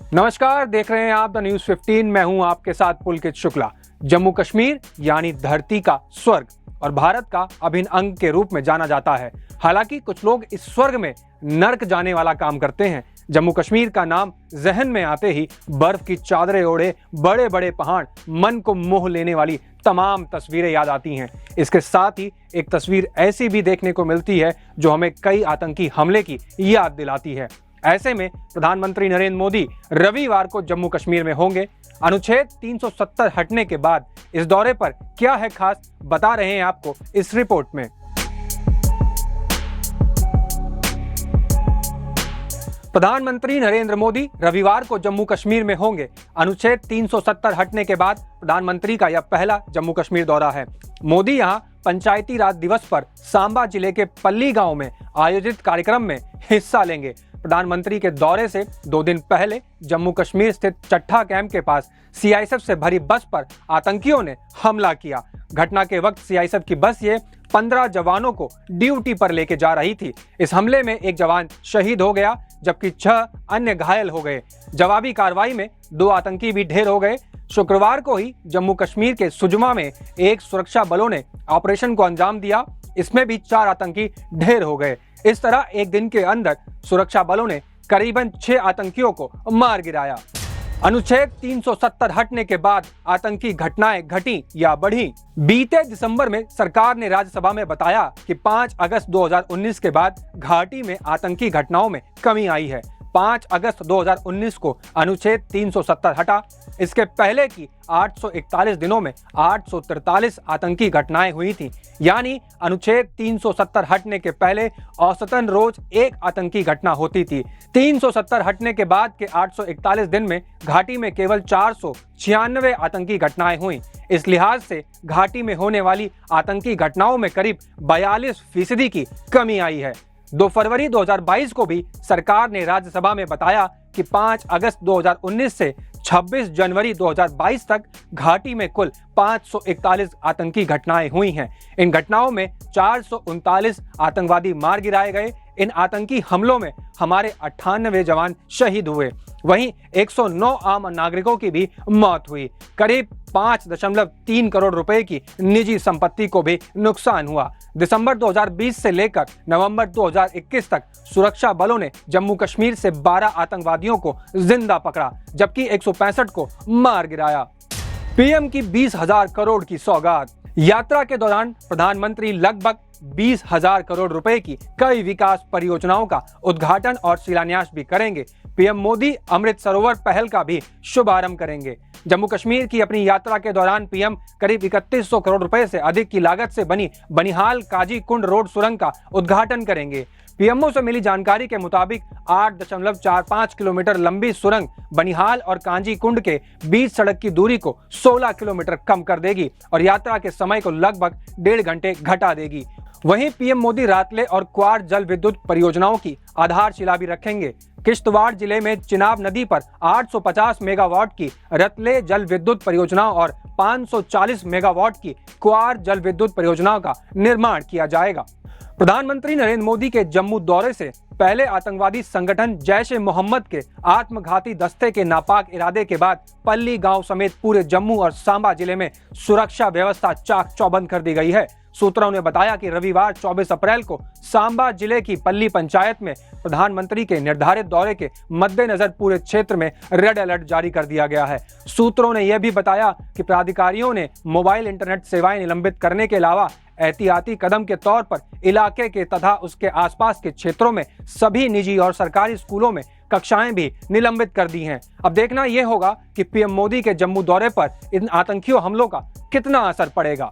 नमस्कार, देख रहे हैं आप द न्यूज 15। मैं हूं आपके साथ पुलकित शुक्ला। जम्मू कश्मीर यानी धरती का स्वर्ग और भारत का अभिन्न अंग के रूप में जाना जाता है। हालांकि कुछ लोग इस स्वर्ग में नर्क जाने वाला काम करते हैं। जम्मू कश्मीर का नाम जहन में आते ही बर्फ की चादरें ओढ़े बड़े बड़े पहाड़, मन को मोह लेने वाली तमाम तस्वीरें याद आती हैं। इसके साथ ही एक तस्वीर ऐसी भी देखने को मिलती है जो हमें कई आतंकी हमले की याद दिलाती है। ऐसे में प्रधानमंत्री नरेंद्र मोदी रविवार को जम्मू कश्मीर में होंगे। अनुच्छेद 370 हटने के बाद इस दौरे पर क्या है खास, बता रहे हैं आपको इस रिपोर्ट में। प्रधानमंत्री नरेंद्र मोदी रविवार को जम्मू कश्मीर में होंगे। अनुच्छेद 370 हटने के बाद प्रधानमंत्री का यह पहला जम्मू कश्मीर दौरा है। मोदी यहां पंचायती राज दिवस पर सांबा जिले के पल्ली गांव में आयोजित कार्यक्रम में हिस्सा लेंगे। प्रधानमंत्री के दौरे से 2 दिन पहले जम्मू कश्मीर स्थित चट्ठा कैंप के पास सीआईएसएफ से भरी बस पर आतंकियों ने हमला किया। घटना के वक्त सीआईएसएफ की बस ये 15 जवानों को ड्यूटी पर लेके जा रही थी। इस हमले में एक जवान शहीद हो गया जबकि 6 अन्य घायल हो गए। जवाबी कार्रवाई में 2 आतंकी भी ढेर हो गए। शुक्रवार को ही जम्मू कश्मीर के सुजमा में एक सुरक्षा बलों ने ऑपरेशन को अंजाम दिया। इसमें भी 4 आतंकी ढेर हो गए। इस तरह एक दिन के अंदर सुरक्षा बलों ने करीबन 6 आतंकियों को मार गिराया। अनुच्छेद 370 हटने के बाद आतंकी घटनाएं घटी या बढ़ी। बीते दिसंबर में सरकार ने राज्यसभा में बताया कि 5 अगस्त 2019 के बाद घाटी में आतंकी घटनाओं में कमी आई है। 5 अगस्त 2019 को अनुच्छेद 370 हटा। इसके पहले की 841 दिनों में 843 आतंकी घटनाएं हुई थी। यानी अनुच्छेद 370 हटने के पहले औसतन रोज 1 आतंकी घटना होती थी। 370 हटने के बाद के 841 दिन में घाटी में केवल 496 आतंकी घटनाएं हुई। इस लिहाज से घाटी में होने वाली आतंकी घटनाओं में करीब 42% की कमी आई है। 2 फरवरी 2022 को भी सरकार ने राज्यसभा में बताया कि 5 अगस्त 2019 से 26 जनवरी 2022 तक घाटी में कुल 541 आतंकी घटनाएं हुई हैं। इन घटनाओं में 439 आतंकवादी मार गिराए गए। इन आतंकी हमलों में हमारे 98 जवान शहीद हुए। वहीं 109 आम नागरिकों की भी मौत हुई। करीब 5.3 करोड़ रुपए की निजी संपत्ति को भी नुकसान हुआ। दिसंबर 2020 से लेकर नवंबर 2021 तक सुरक्षा बलों ने जम्मू कश्मीर से 12 आतंकवादियों को जिंदा पकड़ा जबकि 165 को मार गिराया। पीएम की 20,000 करोड़ की सौगात। यात्रा के दौरान प्रधानमंत्री लगभग 20,000 करोड़ रुपए की कई विकास परियोजनाओं का उद्घाटन और शिलान्यास भी करेंगे। पीएम मोदी अमृत सरोवर पहल का भी शुभारंभ करेंगे। जम्मू कश्मीर की अपनी यात्रा के दौरान पीएम करीब 3100 करोड़ रुपए से अधिक की लागत से बनी बनिहाल काजी कुंड रोड सुरंग का उद्घाटन करेंगे। पीएमओ से मिली जानकारी के मुताबिक 8.45 किलोमीटर लंबी सुरंग बनिहाल और कांजी कुंड के बीच सड़क की दूरी को 16 किलोमीटर कम कर देगी और यात्रा के समय को लगभग 1.5 घंटे घटा देगी। वहीं पीएम मोदी रातले और क्वार जल विद्युत परियोजनाओं की आधारशिला भी रखेंगे। किश्तवाड़ जिले में चिनाब नदी पर 850 मेगावाट की रतले जल विद्युत परियोजना और 540 मेगावाट की क्वार जल विद्युत परियोजनाओं का निर्माण किया जाएगा। प्रधानमंत्री नरेंद्र मोदी के जम्मू दौरे से पहले आतंकवादी संगठन जैश ए मोहम्मद के आत्मघाती दस्ते के नापाक इरादे के बाद पल्ली गांव समेत पूरे जम्मू और सांबा जिले में सुरक्षा व्यवस्था चाक चौबंद कर दी गई है। सूत्रों ने बताया कि रविवार 24 अप्रैल को सांबा जिले की पल्ली पंचायत में प्रधानमंत्री के निर्धारित दौरे के मद्देनजर पूरे क्षेत्र में रेड अलर्ट जारी कर दिया गया है। सूत्रों ने यह भी बताया कि प्राधिकारियों ने मोबाइल इंटरनेट सेवाएं निलंबित करने के अलावा एहतियाती कदम के तौर पर इलाके के तथा उसके आसपास के क्षेत्रों में सभी निजी और सरकारी स्कूलों में कक्षाएं भी निलंबित कर दी हैं। अब देखना यह होगा कि पीएम मोदी के जम्मू दौरे पर इन आतंकियों हमलों का कितना असर पड़ेगा।